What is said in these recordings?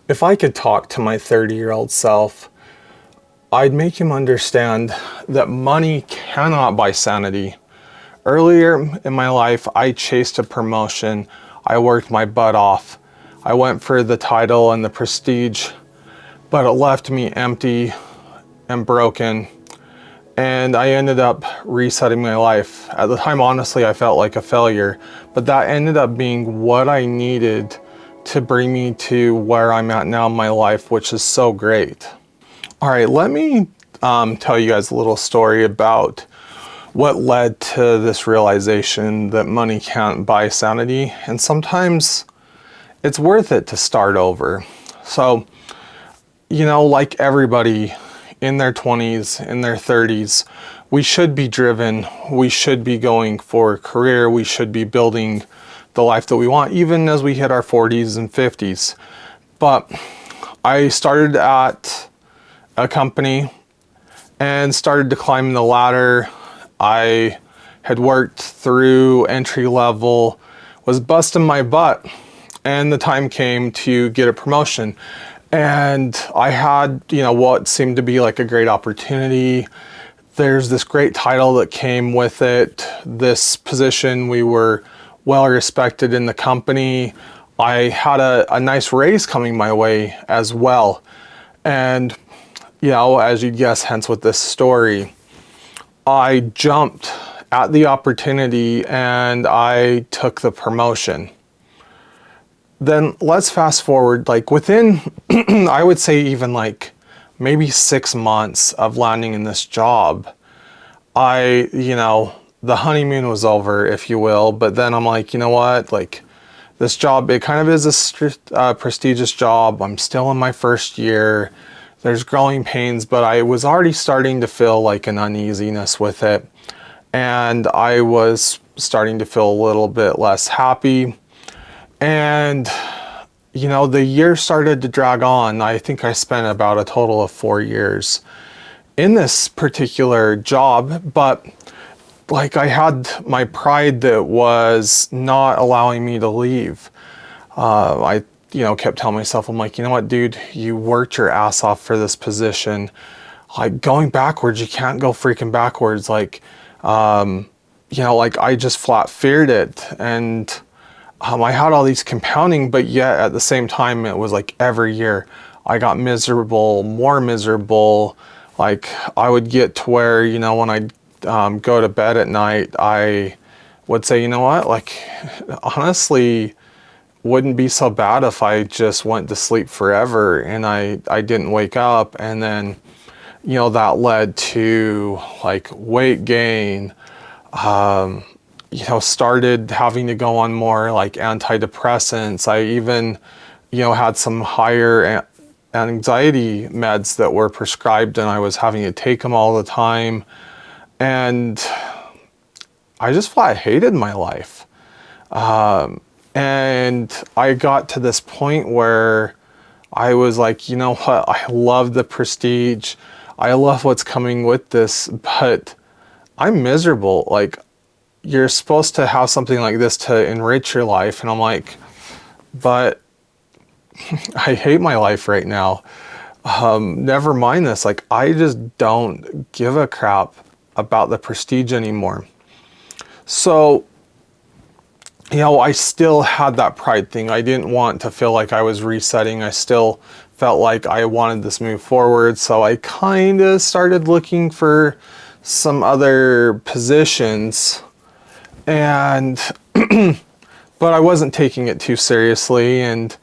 If I could talk to my 30-year-old self, I'd make him understand that money cannot buy sanity. Earlier in my life, I chased a promotion. I worked my butt off. I went for the title and the prestige, but it left me empty and broken. And I ended up resetting my life. At the time, honestly, I felt like a failure, but that ended up being what I needed to bring me to where I'm at now in my life, which is so great. All right, let me tell you guys a little story about what led to this realization that money can't buy sanity. And sometimes it's worth it to start over. So, like everybody in their 20s, in their 30s, we should be driven. We should be going for a career. We should be building the life that we want, even as we hit our 40s and 50s. But I started at a company and started to climb the ladder. I had worked through entry level, was busting my butt, and the time came to get a promotion. And I had, what seemed to be like a great opportunity. There's this great title that came with it, this position. We were well respected in the company. I had a nice raise coming my way as well. And, as you'd guess, hence with this story, I jumped at the opportunity and I took the promotion. Then let's fast forward, like within, I would say even like maybe 6 months of landing in this job, the honeymoon was over, if you will. But then I'm like, you know what, like this job, it kind of is a prestigious job. I'm still in my first year. There's growing pains, but I was already starting to feel like an uneasiness with it. And I was starting to feel a little bit less happy. And, the year started to drag on. I think I spent about a total of 4 years in this particular job, but like I had my pride that was not allowing me to leave. I kept telling myself, I'm like, you know what, dude, you worked your ass off for this position. Like going backwards, you can't go freaking backwards. Like, like I just flat feared it. And I had all these compounding, but yet at the same time, it was like every year I got miserable, more miserable. Like I would get to where, when I'd go to bed at night, I would say, you know what, like honestly, wouldn't be so bad if I just went to sleep forever and I didn't wake up. And then, that led to like weight gain, started having to go on more like antidepressants. I even, had some higher anxiety meds that were prescribed and I was having to take them all the time. And I just flat hated my life. And I got to this point where I was like, you know what, I love the prestige. I love what's coming with this, but I'm miserable. Like, you're supposed to have something like this to enrich your life. And I'm like, but I hate my life right now. Never mind this. Like, I just don't give a crap about the prestige anymore. So, I still had that pride thing. I didn't want to feel like I was resetting. I still felt like I wanted this move forward. So I kind of started looking for some other positions. And, but I wasn't taking it too seriously. And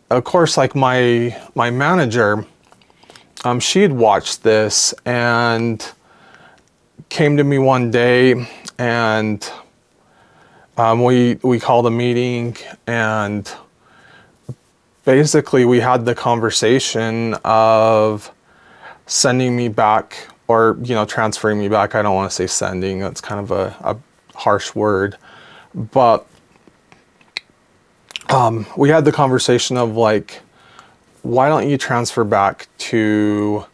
of course, like my manager, she had watched this and came to me one day and we called a meeting and basically we had the conversation of sending me back or, transferring me back. I don't want to say sending. That's kind of a harsh word. But we had the conversation of like, why don't you transfer back to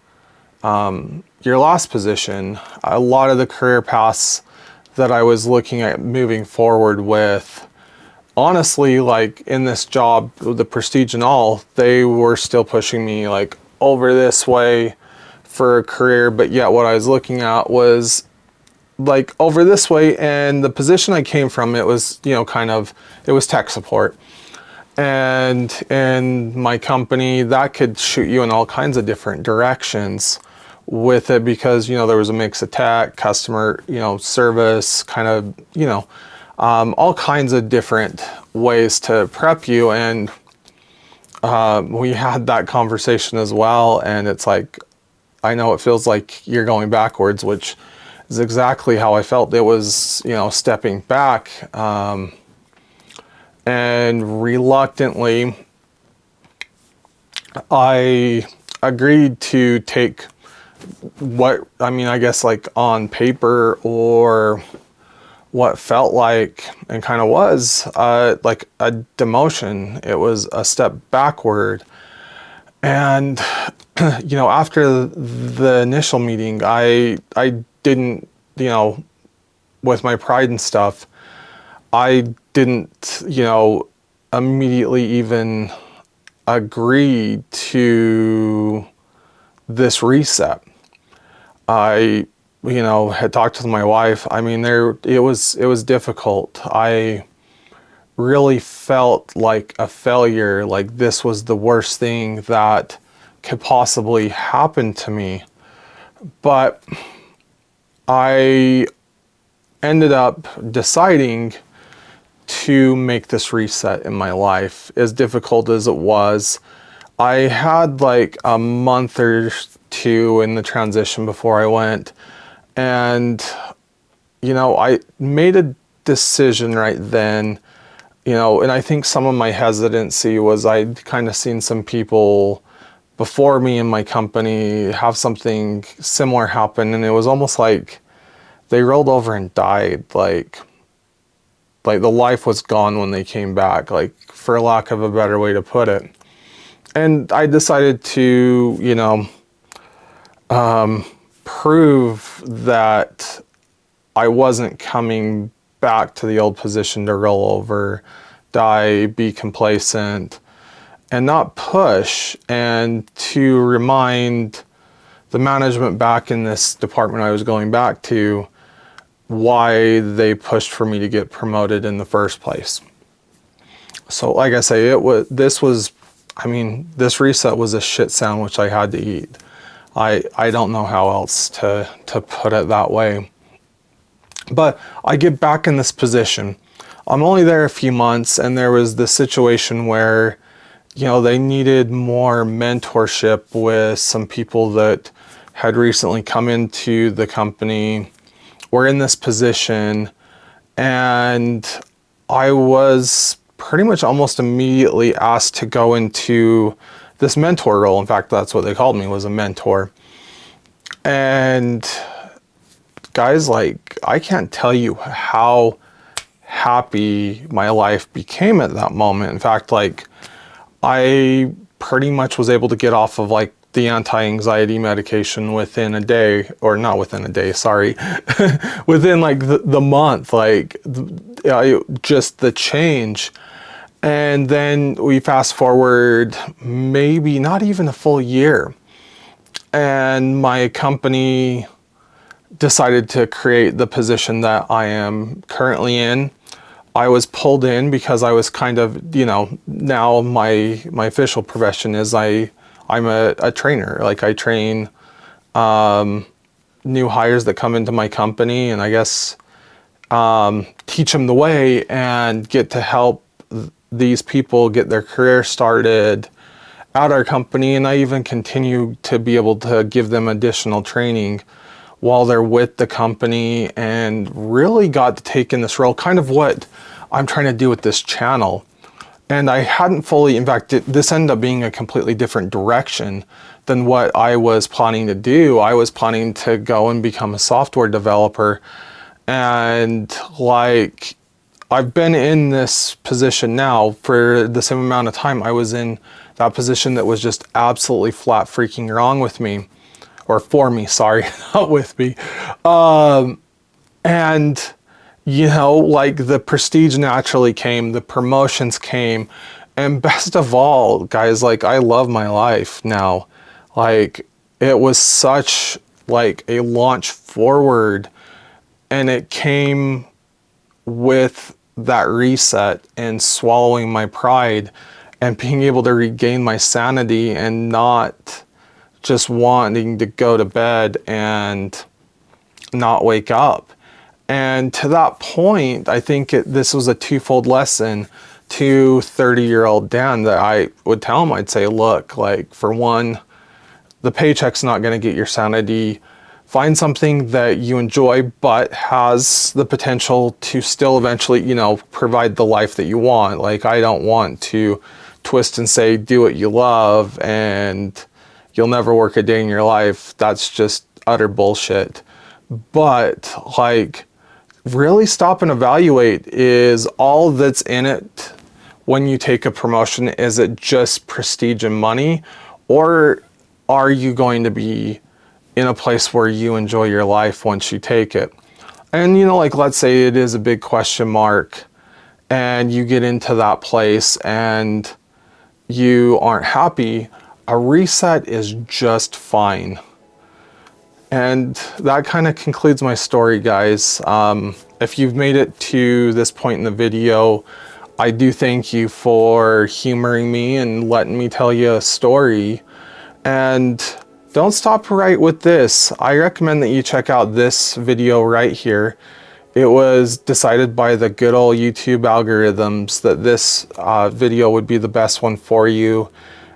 your last position? A lot of the career paths that I was looking at moving forward with honestly, like in this job, the prestige and all, they were still pushing me like over this way for a career. But yet what I was looking at was like over this way, and the position I came from, it was, you know, kind of, it was tech support. And in my company, that could shoot you in all kinds of different directions with it, because, you know, there was a mix of tech, customer, you know, service, kind of, you know, all kinds of different ways to prep you. And we had that conversation as well. And it's like, I know it feels like you're going backwards, which is exactly how I felt. It was, you know, stepping back. And reluctantly, I agreed to take what, I mean, I guess like on paper, or what felt like and kind of was like a demotion. It was a step backward. And, you know, after the initial meeting, I didn't, you know, with my pride and stuff, I didn't, you know, immediately even agree to this reset. I, you know, had talked with my wife. I mean, it was difficult. I really felt like a failure, like this was the worst thing that could possibly happen to me. But I ended up deciding to make this reset in my life, as difficult as it was. I had like a month or two in the transition before I went, and, you know, I made a decision right then, you know, and I think some of my hesitancy was I'd kind of seen some people before me in my company have something similar happen, and it was almost like they rolled over and died, like the life was gone when they came back, like, for lack of a better way to put it. And I decided to, you know, prove that I wasn't coming back to the old position to roll over, die, be complacent, and not push, and to remind the management back in this department I was going back to why they pushed for me to get promoted in the first place. So like I say, this reset was a shit sandwich I had to eat. I don't know how else to put it that way. But I get back in this position. I'm only there a few months, and there was this situation where, you know, they needed more mentorship with some people that had recently come into the company, were in this position, and I was pretty much almost immediately asked to go into this mentor role. In fact, that's what they called me, was a mentor. And guys, like, I can't tell you how happy my life became at that moment. In fact, like, I pretty much was able to get off of like the anti-anxiety medication within a day, or not within a day, sorry, within like the month, like just the change. And then we fast forward maybe not even a full year, and my company decided to create the position that I am currently in. I was pulled in because I was kind of, you know, now my official profession is I'm a trainer. Like, I train new hires that come into my company, and I guess teach them the way and get to help these people get their career started at our company. And I even continue to be able to give them additional training while they're with the company, and really got to take in this role, kind of what I'm trying to do with this channel. And I hadn't fully, in fact, this ended up being a completely different direction than what I was planning to do. I was planning to go and become a software developer. And like, I've been in this position now for the same amount of time I was in that position that was just absolutely flat freaking wrong with me. Or for me, sorry, not with me. And you know, like the prestige naturally came, the promotions came, and best of all, guys, like I love my life now. Like it was such like a launch forward, and it came with that reset and swallowing my pride and being able to regain my sanity and not just wanting to go to bed and not wake up. And to that point, I think this was a twofold lesson to 30-year-old Dan that I would tell him. I'd say, look, like for one, the paycheck's not going to get your sanity. Find something that you enjoy but has the potential to still eventually, you know, provide the life that you want. Like I don't want to twist and say, do what you love and you'll never work a day in your life. That's just utter bullshit. But like really stop and evaluate, is all that's in it when you take a promotion, is it just prestige and money, or are you going to be in a place where you enjoy your life once you take it? And you know, like let's say it is a big question mark and you get into that place and you aren't happy, a reset is just fine. And that kind of concludes my story, guys. If you've made it to this point in the video, I do thank you for humoring me and letting me tell you a story. And don't stop right with this. I recommend that you check out this video right here. It was decided by the good old YouTube algorithms that this video would be the best one for you.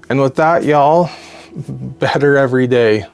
And with that, y'all, better every day.